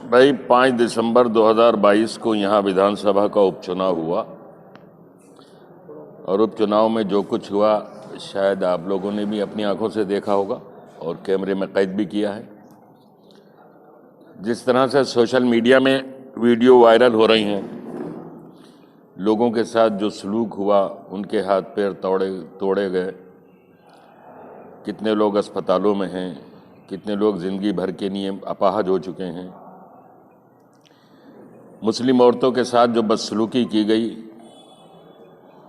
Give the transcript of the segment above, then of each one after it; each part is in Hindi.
भाई 5 दिसंबर 2022 को यहाँ विधानसभा का उपचुनाव हुआ और उपचुनाव में जो कुछ हुआ शायद आप लोगों ने भी अपनी आंखों से देखा होगा और कैमरे में कैद भी किया है। जिस तरह से सोशल मीडिया में वीडियो वायरल हो रही हैं, लोगों के साथ जो सलूक हुआ, उनके हाथ पैर तोड़े गए, कितने लोग अस्पतालों में हैं, कितने लोग ज़िंदगी भर के लिए अपाहज हो चुके हैं। मुस्लिम औरतों के साथ जो बदसलूकी की गई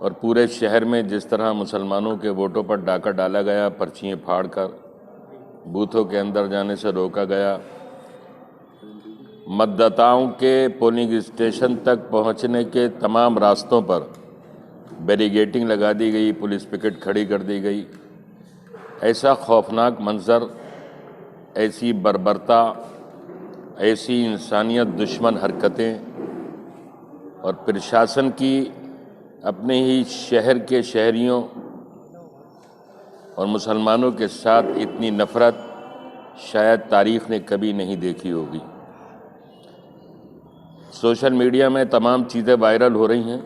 और पूरे शहर में जिस तरह मुसलमानों के वोटों पर डाका डाला गया, पर्चियाँ फाड़कर बूथों के अंदर जाने से रोका गया, मतदाताओं के पोलिंग स्टेशन तक पहुंचने के तमाम रास्तों पर बैरिकेडिंग लगा दी गई, पुलिस पिकेट खड़ी कर दी गई। ऐसा खौफनाक मंजर, ऐसी बर्बरता, ऐसी इंसानियत दुश्मन हरकतें और प्रशासन की अपने ही शहर के शहरियों और मुसलमानों के साथ इतनी नफ़रत शायद तारीख़ ने कभी नहीं देखी होगी। सोशल मीडिया में तमाम चीज़ें वायरल हो रही हैं,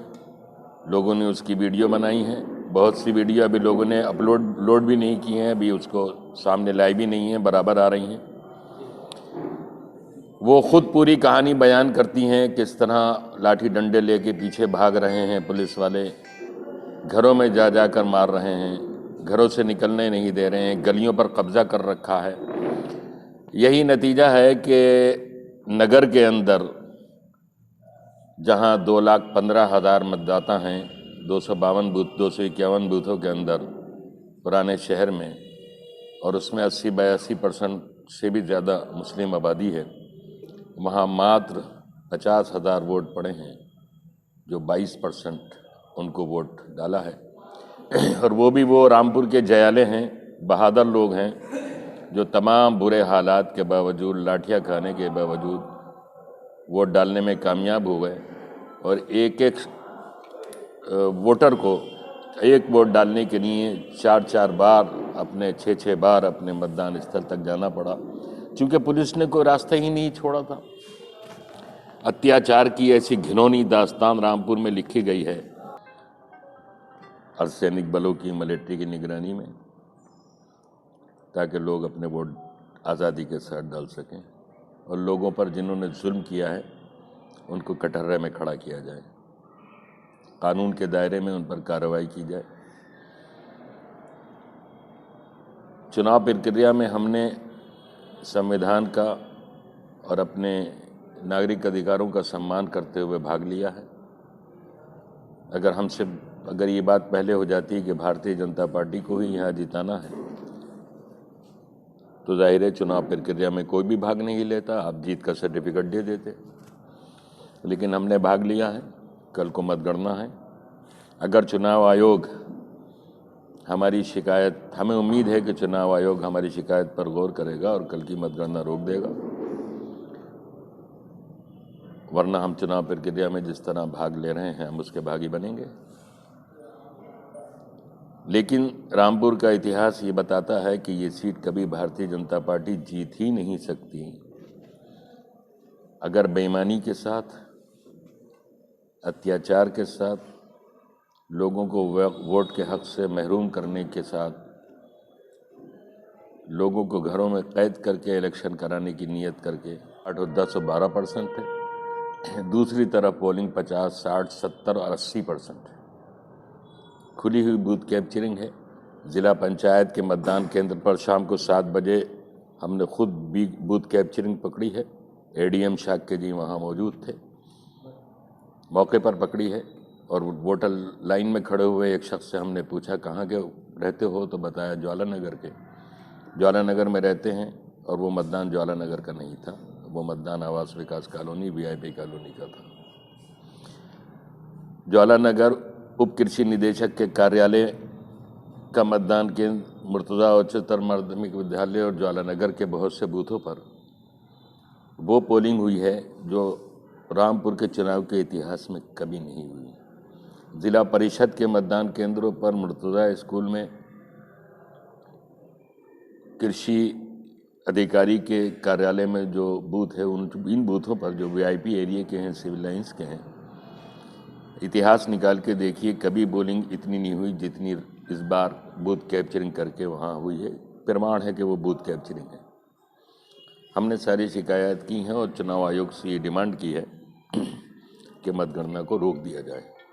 लोगों ने उसकी वीडियो बनाई हैं। बहुत सी वीडियो अभी लोगों ने लोड भी नहीं की हैं, अभी उसको सामने लाई भी नहीं हैं, बराबर आ रही हैं। वो ख़ुद पूरी कहानी बयान करती हैं, किस तरह लाठी डंडे लेके पीछे भाग रहे हैं पुलिस वाले, घरों में जा जाकर मार रहे हैं, घरों से निकलने नहीं दे रहे हैं, गलियों पर कब्ज़ा कर रखा है। यही नतीजा है कि नगर के अंदर जहां 2,15,000 मतदाता हैं, 251 बूथों के अंदर पुराने शहर में, और उसमें 80-82% से भी ज़्यादा मुस्लिम आबादी है, वहाँ मात्र 50,000 वोट पड़े हैं, जो 22% उनको वोट डाला है। और वो भी वो रामपुर के जयाले हैं, बहादुर लोग हैं, जो तमाम बुरे हालात के बावजूद, लाठियाँ खाने के बावजूद वोट डालने में कामयाब हो गए और एक वोटर को एक वोट डालने के लिए 4-4 बार, 6-6 बार अपने मतदान स्थल तक जाना पड़ा, क्योंकि पुलिस ने कोई रास्ता ही नहीं छोड़ा था। अत्याचार की ऐसी घिनौनी दास्तान रामपुर में लिखी गई है अर्धसैनिक बलों की, मिलिट्री की निगरानी में, ताकि लोग अपने वोट आज़ादी के साथ डाल सकें और लोगों पर जिन्होंने जुल्म किया है उनको कटहरे में खड़ा किया जाए, कानून के दायरे में उन पर कार्रवाई की जाए। चुनाव प्रक्रिया में हमने संविधान का और अपने नागरिक अधिकारों का सम्मान करते हुए भाग लिया है। अगर ये बात पहले हो जाती है कि भारतीय जनता पार्टी को ही यहाँ जिताना है, तो जाहिर है चुनाव प्रक्रिया में कोई भी भाग नहीं लेता, आप जीत का सर्टिफिकेट दे देते। लेकिन हमने भाग लिया है, कल को मतगणना है। अगर चुनाव आयोग हमारी शिकायत, हमें उम्मीद है कि चुनाव आयोग हमारी शिकायत पर गौर करेगा और कल की मतगणना रोक देगा, वरना हम चुनाव प्रक्रिया में जिस तरह भाग ले रहे हैं हम उसके भागी बनेंगे। लेकिन रामपुर का इतिहास ये बताता है कि ये सीट कभी भारतीय जनता पार्टी जीत ही नहीं सकती अगर बेईमानी के साथ, अत्याचार के साथ, लोगों को वोट के हक से महरूम करने के साथ, लोगों को घरों में कैद करके इलेक्शन कराने की नीयत करके 10-12% है। दूसरी तरफ पोलिंग 50, 60, 70 और 80% है। खुली हुई बूथ कैप्चरिंग है। ज़िला पंचायत के मतदान केंद्र पर शाम को 7 बजे हमने खुद भी बूथ कैप्चरिंग पकड़ी है। एडीएम शाक्य जी वहाँ मौजूद थे, मौके पर पकड़ी है। और वोटर लाइन में खड़े हुए एक शख्स से हमने पूछा कहाँ के रहते हो, तो बताया ज्वाला नगर के, ज्वाला नगर में रहते हैं। और वो मतदान ज्वाला नगर का नहीं था, वो मतदान आवास विकास कॉलोनी, वीआईपी कॉलोनी का था। ज्वाला नगर उप कृषि निदेशक के कार्यालय का मतदान केंद्र, मुर्तज़ा उच्चतर माध्यमिक विद्यालय और ज्वाला नगर के बहुत से बूथों पर वो पोलिंग हुई है जो रामपुर के चुनाव के इतिहास में कभी नहीं हुई। ज़िला परिषद के मतदान केंद्रों पर मुर्तज़ा स्कूल में कृषि अधिकारी के कार्यालय में जो बूथ है इन बूथों पर जो वीआईपी एरिया के हैं, सिविल लाइंस के हैं, इतिहास निकाल के देखिए, कभी बोलिंग इतनी नहीं हुई जितनी इस बार बूथ कैप्चरिंग करके वहाँ हुई है। प्रमाण है कि वो बूथ कैप्चरिंग है। हमने सारी शिकायत की हैं और चुनाव आयोग से ये डिमांड की है कि मतगणना को रोक दिया जाए।